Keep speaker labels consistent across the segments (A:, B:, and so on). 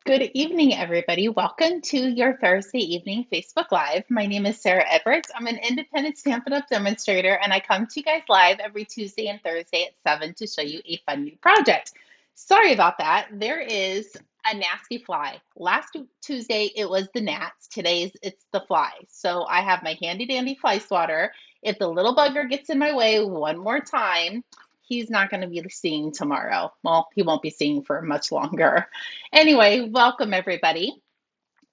A: Good evening, everybody. Welcome to your Thursday evening Facebook Live. My name is Sarah Edwards. I'm an independent Stampin' Up! Demonstrator, and I come to you guys live every Tuesday and Thursday at 7 to show you a fun new project. Sorry about that. There is a nasty fly. Last Tuesday, it was the gnats. Today's it's the fly. So I have my handy dandy fly swatter. If the little bugger gets in my way one more time, he's not going to be seeing tomorrow. Well, he won't be seeing for much longer. Anyway, welcome everybody.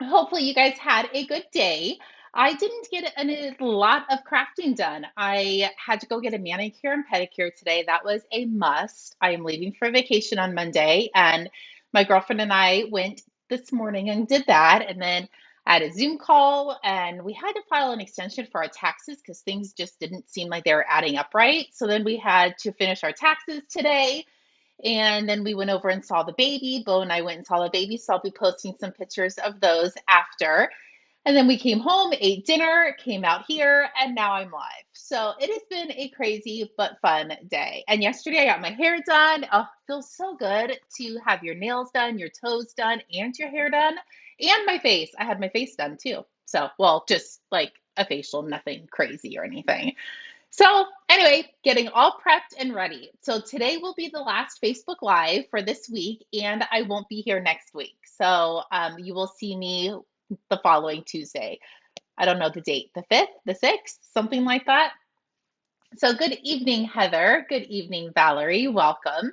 A: Hopefully, you guys had a good day. I didn't get a lot of crafting done. I had to go get a manicure and pedicure today. That was a must. I am leaving for vacation on Monday, and my girlfriend and I went this morning and did that. And then I had a Zoom call, and we had to file an extension for our taxes because things just didn't seem like they were adding up right. So then we had to finish our taxes today. And then we went over and saw the baby. Bo and I went and saw the baby, so I'll be posting some pictures of those after. And then we came home, ate dinner, came out here, and now I'm live. So it has been a crazy but fun day. And yesterday I got my hair done. Oh, it feels so good to have your nails done, your toes done, and your hair done, and my face. I had my face done too. So, well, just like a facial, nothing crazy or anything. So, anyway, getting all prepped and ready. So, today will be the last Facebook Live for this week, and I won't be here next week. So, you will see me the following Tuesday. I don't know the date, the 5th, the 6th, something like that. So, good evening, Heather. Good evening, Valerie. Welcome.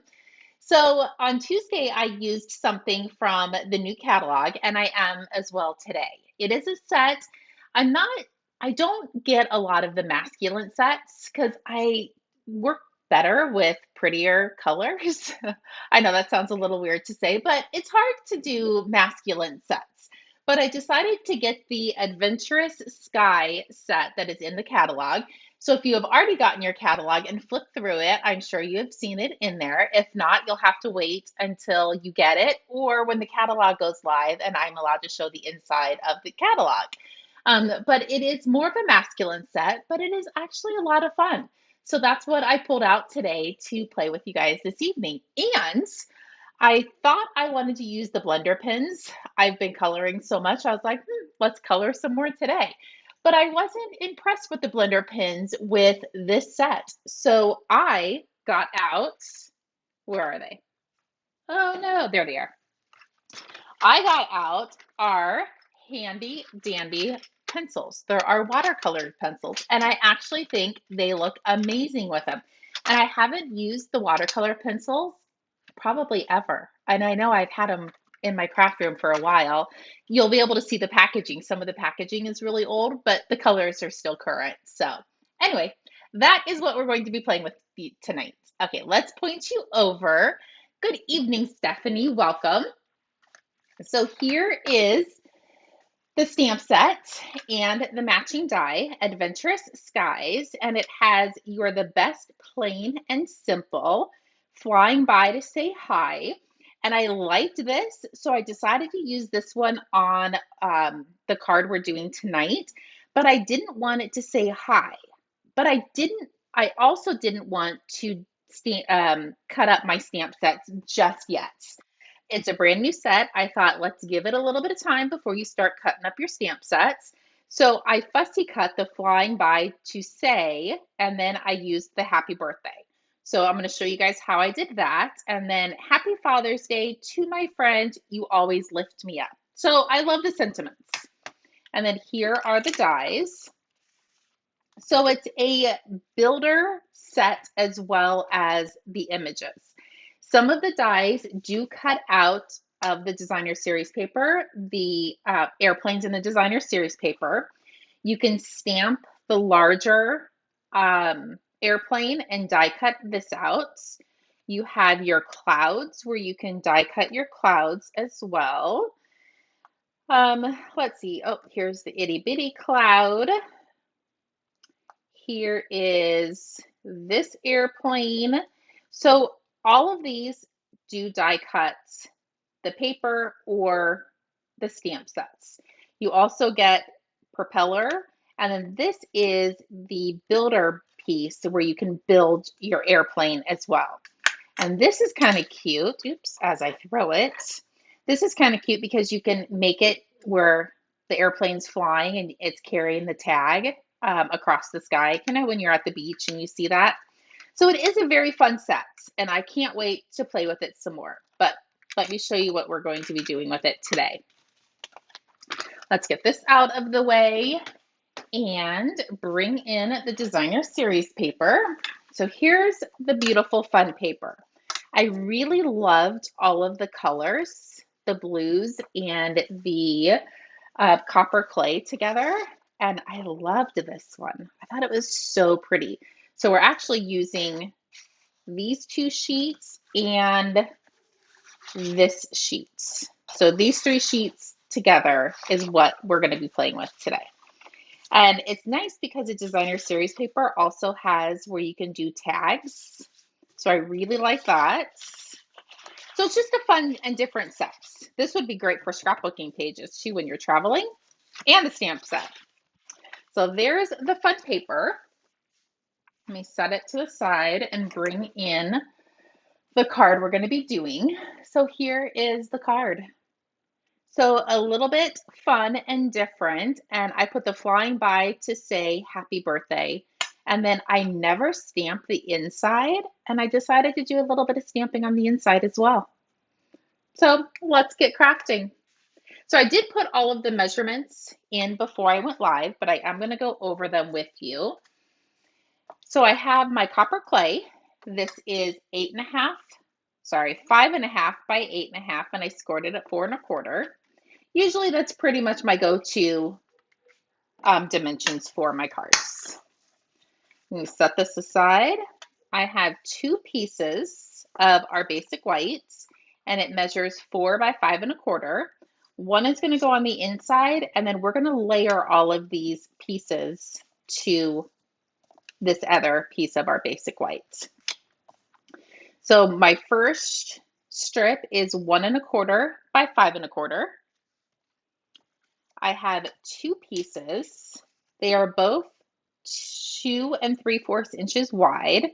A: So, on Tuesday, I used something from the new catalog, and I am as well today. It is a set. I'm not, I don't get a lot of the masculine sets because I work better with prettier colors. I know that sounds a little weird to say, but it's hard to do masculine sets. But I decided to get the Adventurous Sky set that is in the catalog. So if you have already gotten your catalog and flipped through it, I'm sure you have seen it in there. If not, you'll have to wait until you get it or when the catalog goes live and I'm allowed to show the inside of the catalog. But it is more of a masculine set, but it is actually a lot of fun. So that's what I pulled out today to play with you guys this evening. And I thought I wanted to use the blender pens. I've been coloring so much, I was like, let's color some more today. But I wasn't impressed with the blender pens with this set. So I got out, where are they? Oh no, there they are. I got out our handy dandy pencils. There are watercolored pencils, and I actually think they look amazing with them. And I haven't used the watercolor pencils probably ever. And I know I've had them in my craft room for a while. You'll be able to see the packaging. Some of the packaging is really old, but the colors are still current. So, anyway, that is what we're going to be playing with tonight. Okay, let's point you over. Good evening, Stephanie. Welcome. So, here is the stamp set and the matching die, Adventurous Skies, and it has You're the Best Plain and Simple, Flying By to Say Hi. And I liked this, so I decided to use this one on the card we're doing tonight, but I didn't want it to say hi. But I also didn't want to cut up my stamp sets just yet. It's a brand new set. I thought, let's give it a little bit of time before you start cutting up your stamp sets. So I fussy cut the Flying By to Say, and then I used the Happy Birthday. So I'm going to show you guys how I did that. And then Happy Father's Day to my friend, you always lift me up. So I love the sentiments. And then here are the dies. So it's a builder set as well as the images. Some of the dies do cut out of the designer series paper, the airplanes in the designer series paper. You can stamp the larger airplane and die cut this out. You have your clouds where you can die cut your clouds as well. Let's see. Oh, here's the itty bitty cloud. Here is this airplane. So all of these do die cut the paper or the stamp sets. You also get propeller, and then this is the builder piece where you can build your airplane as well. And this is kind of cute. Oops, as I throw it. This is kind of cute because you can make it where the airplane's flying and it's carrying the tag across the sky, kind of when you're at the beach and you see that. So it is a very fun set, and I can't wait to play with it some more. But let me show you what we're going to be doing with it today. Let's get this out of the way and bring in the designer series paper. So here's the beautiful fun paper. I really loved all of the colors, the blues and the copper clay together. And I loved this one. I thought it was so pretty. So we're actually using these two sheets and this sheet. So these three sheets together is what we're going to be playing with today. And it's nice because the designer series paper also has where you can do tags. So I really like that. So it's just a fun and different set. This would be great for scrapbooking pages too when you're traveling, and the stamp set. So there's the fun paper. Let me set it to the side and bring in the card we're going to be doing. So here is the card. So a little bit fun and different. And I put the flying by to say happy birthday. And then I never stamp the inside. And I decided to do a little bit of stamping on the inside as well. So let's get crafting. So I did put all of the measurements in before I went live, but I am going to go over them with you. So I have my copper clay. This is 5.5 by 8.5, and I scored it at 4.25. Usually that's pretty much my go-to dimensions for my cards. I'm going to set this aside. I have two pieces of our basic whites, and it measures 4 by 5.25. One is going to go on the inside, and then we're going to layer all of these pieces to this other piece of our basic whites. So my first strip is 1.25 by 5.25. I have two pieces. They are both 2 3/4 inches wide.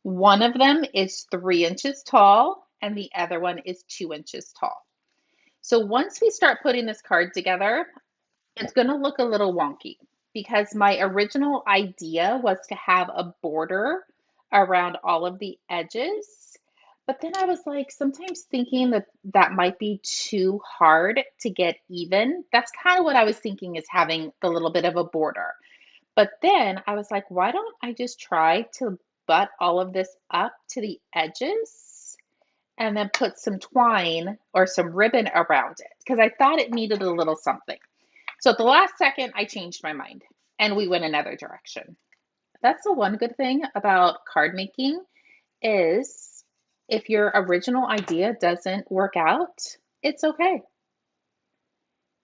A: One of them is 3 inches tall, and the other one is 2 inches tall. So once we start putting this card together, it's going to look a little wonky because my original idea was to have a border around all of the edges. But then I was like, sometimes thinking that that might be too hard to get even. That's kind of what I was thinking, is having the little bit of a border. But then I was like, why don't I just try to butt all of this up to the edges and then put some twine or some ribbon around it? Because I thought it needed a little something. So at the last second, I changed my mind and we went another direction. That's the one good thing about card making, is if your original idea doesn't work out, it's okay.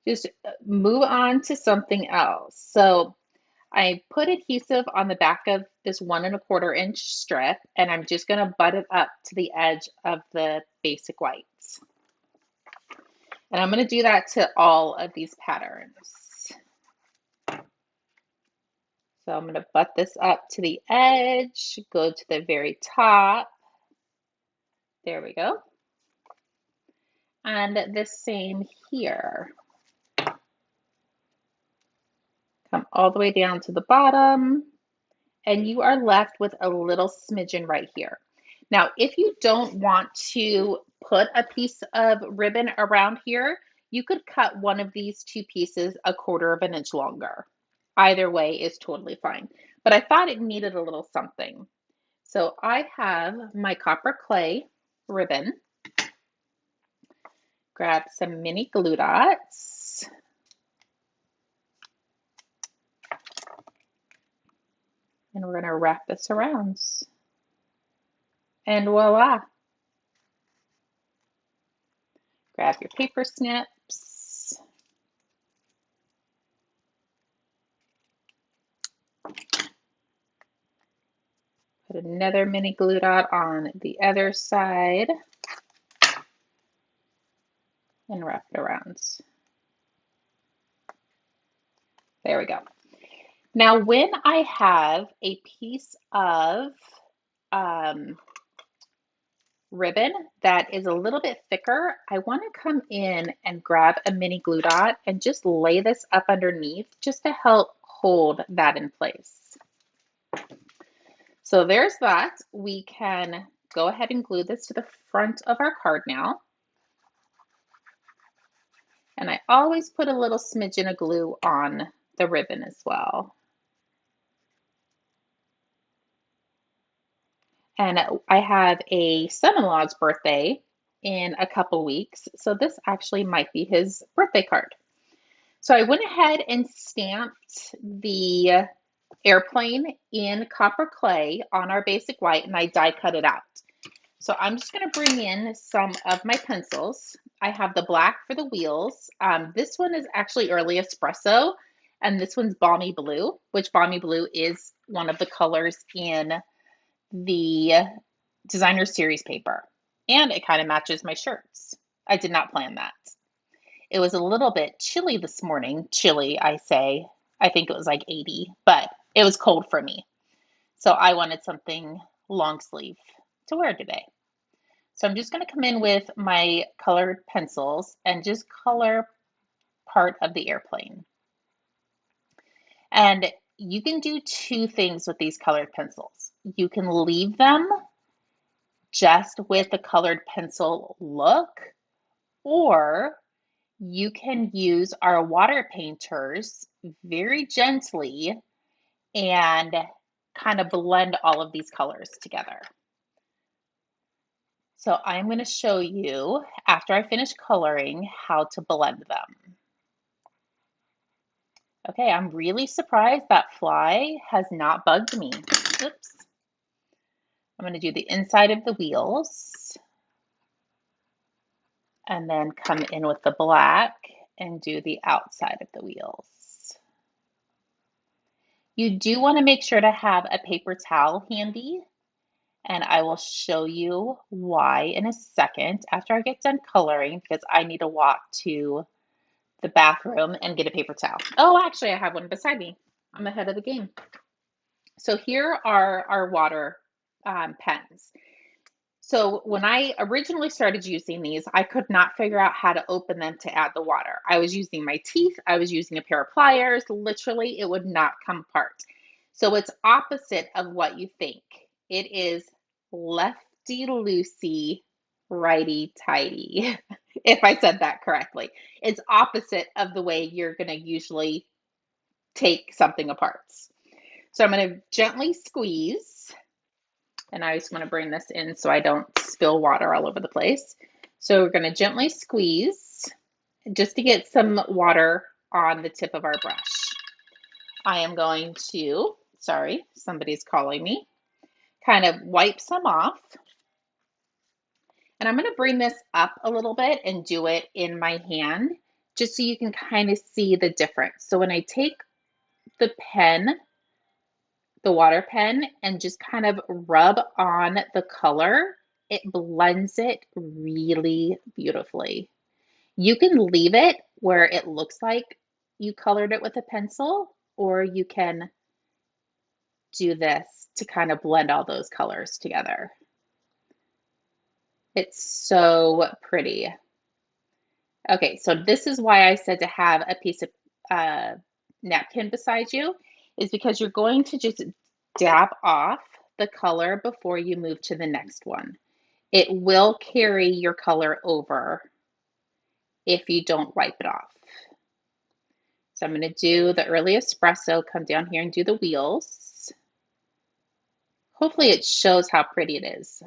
A: Just move on to something else. So I put adhesive on the back of this 1.25 inch strip, and I'm just going to butt it up to the edge of the basic whites. And I'm going to do that to all of these patterns. So I'm going to butt this up to the edge, go to the very top. There we go. And the same here. Come all the way down to the bottom, and you are left with a little smidgen right here. Now, if you don't want to put a piece of ribbon around here, you could cut one of these two pieces 1/4 inch longer. Either way is totally fine. But I thought it needed a little something. So I have my copper clay ribbon. Grab some mini glue dots. And we're going to wrap this around. And voila. Grab your paper snips. Put another mini glue dot on the other side and wrap it around. There we go. Now, when I have a piece of ribbon that is a little bit thicker, I want to come in and grab a mini glue dot and just lay this up underneath just to help hold that in place. So there's that. We can go ahead and glue this to the front of our card now. And I always put a little smidgen of glue on the ribbon as well. And I have a son-in-law's birthday in a couple weeks, so this actually might be his birthday card. So I went ahead and stamped the airplane in copper clay on our basic white, and I die cut it out. So I'm just going to bring in some of my pencils. I have the black for the wheels. This one is actually early espresso, and this one's balmy blue, which balmy blue is one of the colors in the designer series paper. And it kind of matches my shirts. I did not plan that. It was a little bit chilly this morning. Chilly, I say. I think it was like 80, but it was cold for me. So I wanted something long sleeve to wear today. So I'm just going to come in with my colored pencils and just color part of the airplane. And you can do two things with these colored pencils. You can leave them just with the colored pencil look, or you can use our water painters very gently and kind of blend all of these colors together. So I'm going to show you, after I finish coloring, how to blend them. Okay, I'm really surprised that fly has not bugged me. Oops. I'm going to do the inside of the wheels and then come in with the black and do the outside of the wheels. You do want to make sure to have a paper towel handy, and I will show you why in a second after I get done coloring, because I need to walk to the bathroom and get a paper towel. Oh, actually, I have one beside me. I'm ahead of the game. So here are our water pens. So when I originally started using these, I could not figure out how to open them to add the water. I was using my teeth, I was using a pair of pliers, literally it would not come apart. So it's opposite of what you think. It is lefty loosey, righty tighty, if I said that correctly. It's opposite of the way you're going to usually take something apart. So I'm going to gently squeeze. And I just want to bring this in so I don't spill water all over the place. So we're going to gently squeeze just to get some water on the tip of our brush. I am going to, sorry, somebody's calling me, kind of wipe some off. And I'm going to bring this up a little bit and do it in my hand just so you can kind of see the difference. So when I take the pen, the water pen, and just kind of rub on the color, it blends it really beautifully. You can leave it where it looks like you colored it with a pencil, or you can do this to kind of blend all those colors together. It's so pretty. Okay, so this is why I said to have a piece of napkin beside you, is because you're going to just dab off the color before you move to the next one. It will carry your color over if you don't wipe it off. So I'm going to do the early espresso, come down here and do the wheels. Hopefully it shows how pretty it is.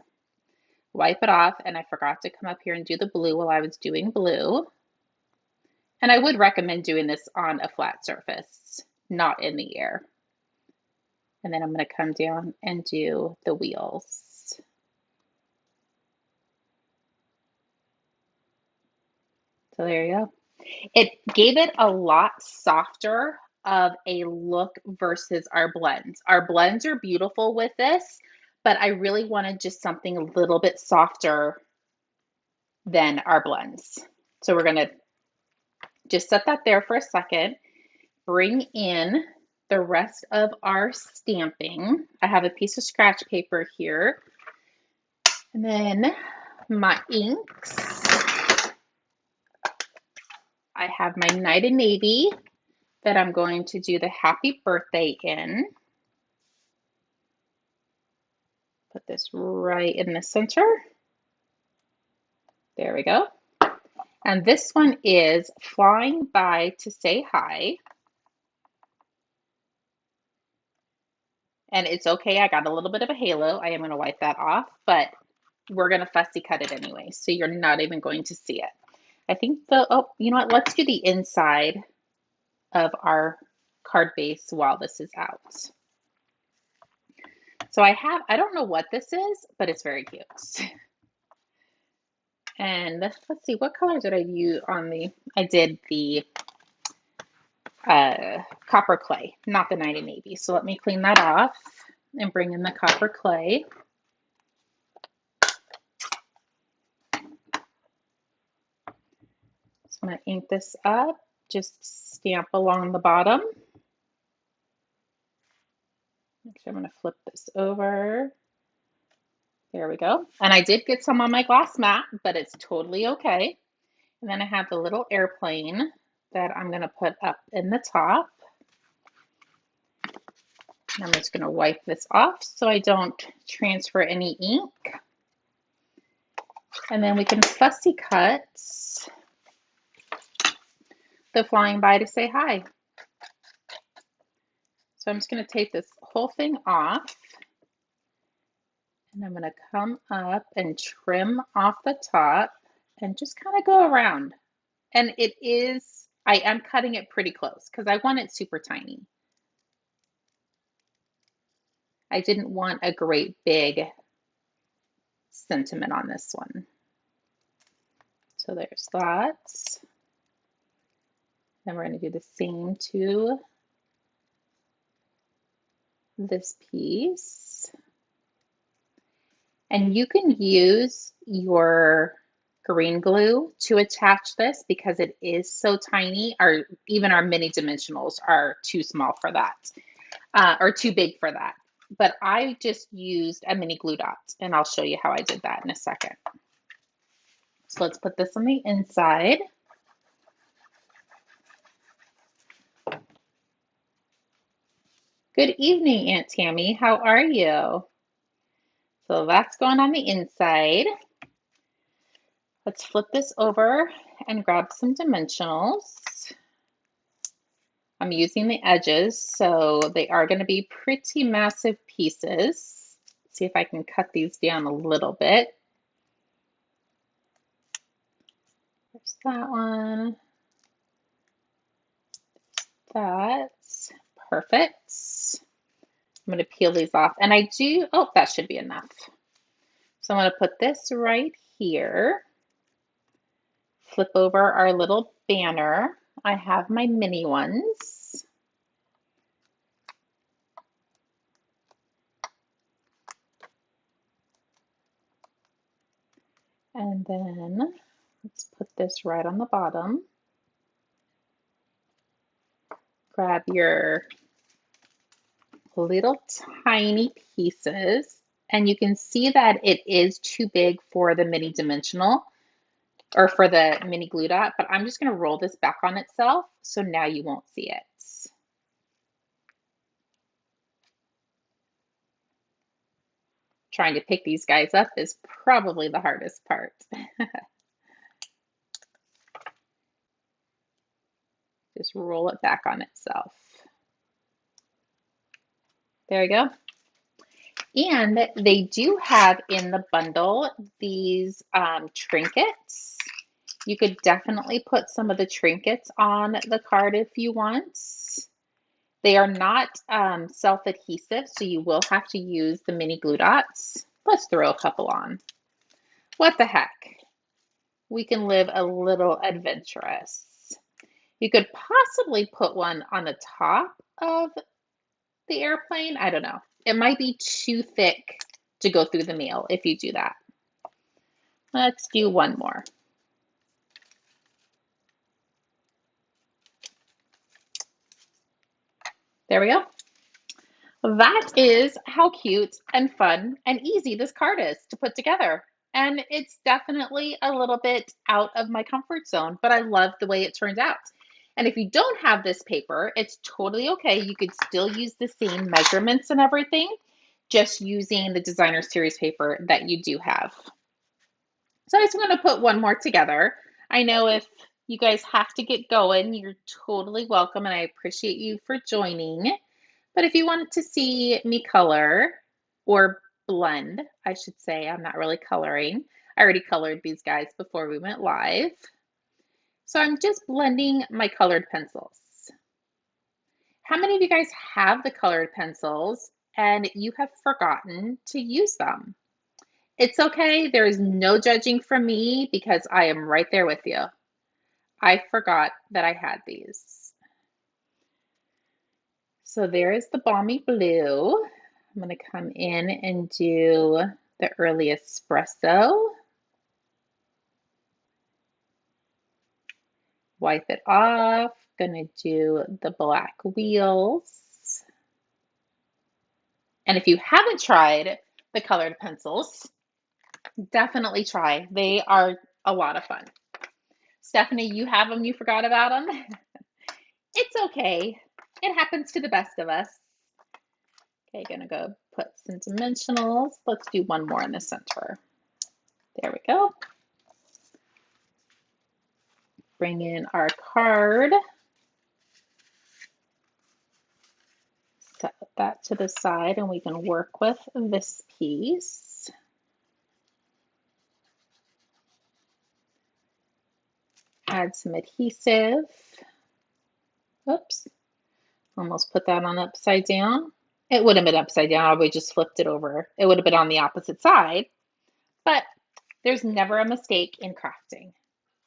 A: Wipe it off, and I forgot to come up here and do the blue while I was doing blue. And I would recommend doing this on a flat surface, not in the air. And then I'm going to come down and do the wheels. So there you go. It gave it a lot softer of a look versus our blends. Our blends are beautiful with this, but I really wanted just something a little bit softer than our blends. So we're going to just set that there for a second, bring in the rest of our stamping. I have a piece of scratch paper here. And then my inks, I have my Night of Navy that I'm going to do the happy birthday in. Put this right in the center. There we go. And this one is Flying By to Say Hi. And it's okay, I got a little bit of a halo. I am going to wipe that off, but we're going to fussy cut it anyway, so you're not even going to see it. I think oh, you know what? Let's do the inside of our card base while this is out. So I don't know what this is, but it's very cute. And let's see, what color did I use on I did the copper clay, not the Night of Navy. So let me clean that off and bring in the copper clay. So I'm going to ink this up, just stamp along the bottom. Actually, I'm going to flip this over. There we go. And I did get some on my glass mat, but it's totally okay. And then I have the little airplane that I'm going to put up in the top. And I'm just going to wipe this off so I don't transfer any ink. And then we can fussy cut the Flying By to Say Hi. So I'm just going to take this whole thing off. And I'm going to come up and trim off the top and just kind of go around. And I am cutting it pretty close because I want it super tiny. I didn't want a great big sentiment on this one. So there's that. Then we're going to do the same to this piece. And you can use your green glue to attach this because it is so tiny. Even our mini dimensionals are too small for that, or too big for that. But I just used a mini glue dot, and I'll show you how I did that in a second. So let's put this on the inside. Good evening, Aunt Tammy. How are you? So that's going on the inside. Let's flip this over and grab some dimensionals. I'm using the edges, so they are going to be pretty massive pieces. See if I can cut these down a little bit. There's that one. That's perfect. I'm going to peel these off. And that should be enough. So I'm going to put this right here. Flip over our little banner. I have my mini ones. And then let's put this right on the bottom. Grab your little tiny pieces, and you can see that it is too big for the mini dimensional or for the mini glue dot, but I'm just going to roll this back on itself so now you won't see it. Trying to pick these guys up is probably the hardest part. Just roll it back on itself. There we go. And they do have in the bundle these trinkets. You could definitely put some of the trinkets on the card if you want. They are not self-adhesive, so you will have to use the mini glue dots. Let's throw a couple on. What the heck? We can live a little adventurous. You could possibly put one on the top of the airplane. I don't know. It might be too thick to go through the mail if you do that. Let's do one more. There we go. That is how cute and fun and easy this card is to put together. And it's definitely a little bit out of my comfort zone, but I love the way it turned out. And if you don't have this paper, it's totally okay. You could still use the same measurements and everything, just using the designer series paper that you do have. So I just want to put one more together. I know if you guys have to get going, you're totally welcome, and I appreciate you for joining. But if you wanted to see me color or blend, I should say, I'm not really coloring. I already colored these guys before we went live. So I'm just blending my colored pencils. How many of you guys have the colored pencils and you have forgotten to use them? It's okay. There is no judging from me because I am right there with you. I forgot that I had these. So there's the balmy blue. I'm going to come in and do the early espresso. Wipe it off. Going to do the black wheels. And if you haven't tried the colored pencils, definitely try. They are a lot of fun. Stephanie, you have them, you forgot about them. It's okay. It happens to the best of us. Okay, gonna go put some dimensionals. Let's do one more in the center. There we go. Bring in our card. Set that to the side and we can work with this piece. Add some adhesive. Oops, almost put that on upside down. It would have been upside down, we just flipped it over. It would have been on the opposite side, but there's never a mistake in crafting.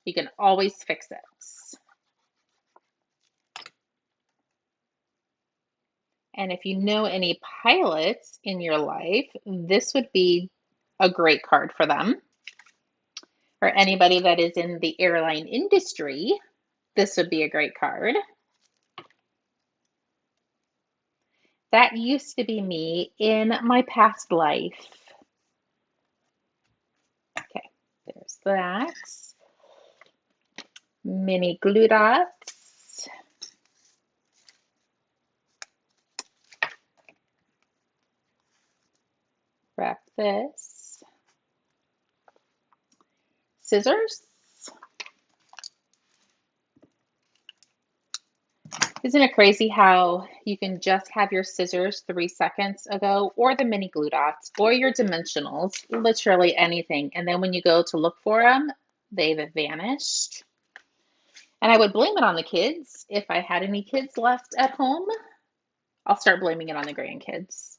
A: You can always fix it. And if you know any pilots in your life, this would be a great card for them. Or anybody that is in the airline industry, this would be a great card. That used to be me in my past life. Okay, there's that. Mini glue dots. Wrap this. Scissors. Isn't it crazy how you can just have your scissors 3 seconds ago, or the mini glue dots, or your dimensionals, literally anything. And then when you go to look for them, they've vanished. And I would blame it on the kids. If I had any kids left at home, I'll start blaming it on the grandkids.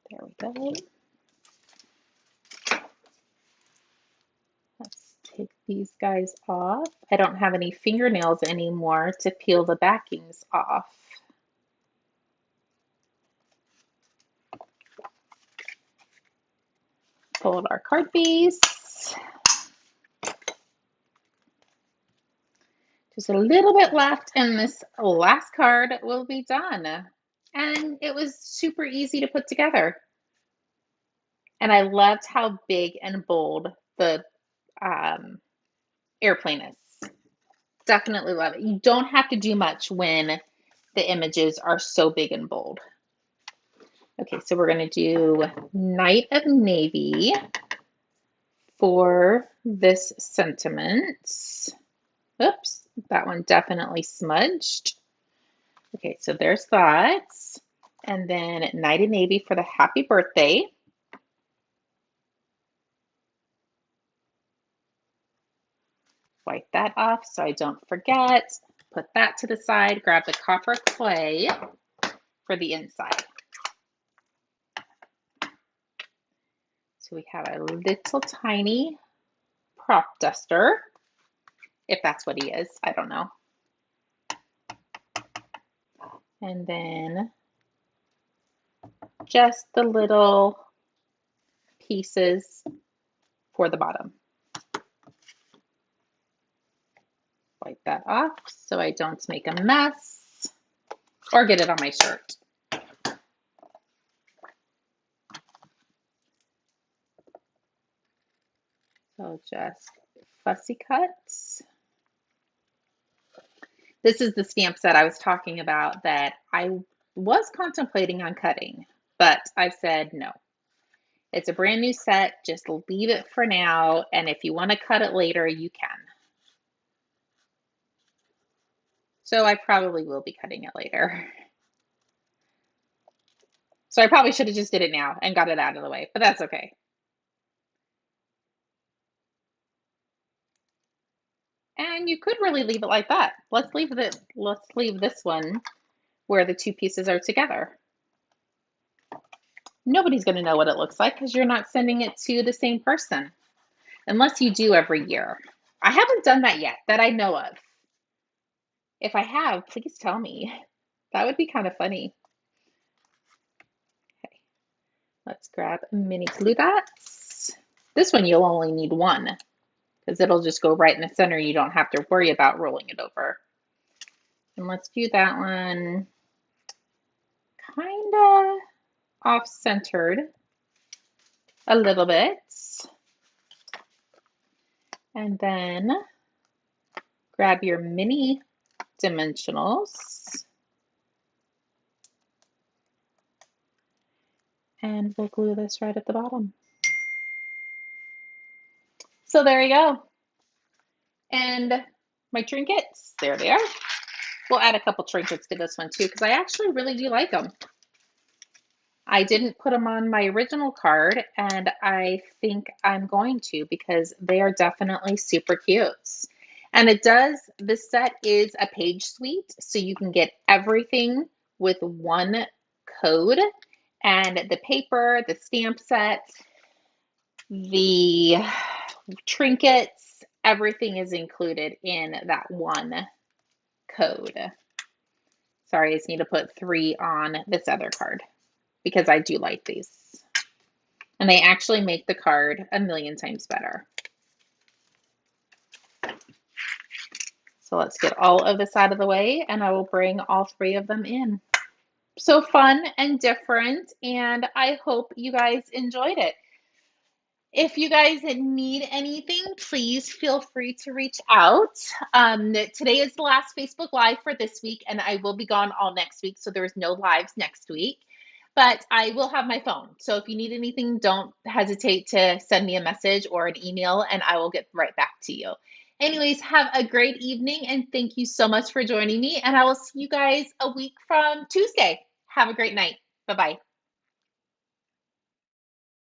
A: There we go. Let's take these guys off. I don't have any fingernails anymore to peel the backings off. Fold our card base. Just a little bit left and this last card will be done. And it was super easy to put together. And I loved how big and bold the airplane is. Definitely love it. You don't have to do much when the images are so big and bold. Okay, so we're going to do Night of Navy for this sentiment. Oops, that one definitely smudged. Okay, so there's that. And then Night of Navy for the happy birthday. Wipe that off so I don't forget. Put that to the side. Grab the copper clay for the inside. So we have a little tiny prop duster, if that's what he is. I don't know. And then just the little pieces for the bottom. Wipe that off so I don't make a mess or get it on my shirt. I'll just fussy cut. This is the stamp set I was talking about that I was contemplating on cutting, but I said no. It's a brand new set, just leave it for now, and if you want to cut it later, you can. So I probably will be cutting it later. So I probably should have just did it now and got it out of the way, but that's okay. And you could really leave it like that. Let's leave this one where the two pieces are together. Nobody's going to know what it looks like because you're not sending it to the same person unless you do every year. I haven't done that yet that I know of. If I have, please tell me. That would be kind of funny. Okay, let's grab mini glue dots. This one you'll only need one because it'll just go right in the center. You don't have to worry about rolling it over. And let's do that one kind of off-centered a little bit. And then grab your mini dimensionals and we'll glue this right at the bottom. So there you go. And my trinkets, there they are. We'll add a couple trinkets to this one too because I actually really do like them. I didn't put them on my original card and I think I'm going to because they are definitely super cute. And this set is a page suite, so you can get everything with one code. And the paper, the stamp set, the trinkets, everything is included in that one code. Sorry, I just need to put 3 on this other card because I do like these. And they actually make the card a million times better. So let's get all of this out of the way and I will bring all 3 of them in. So fun and different, and I hope you guys enjoyed it. If you guys need anything, please feel free to reach out. Today is the last Facebook Live for this week, and I will be gone all next week, so there's no lives next week. But I will have my phone. So if you need anything, don't hesitate to send me a message or an email, and I will get right back to you. Anyways, have a great evening, and thank you so much for joining me. And I will see you guys a week from Tuesday. Have a great night. Bye-bye.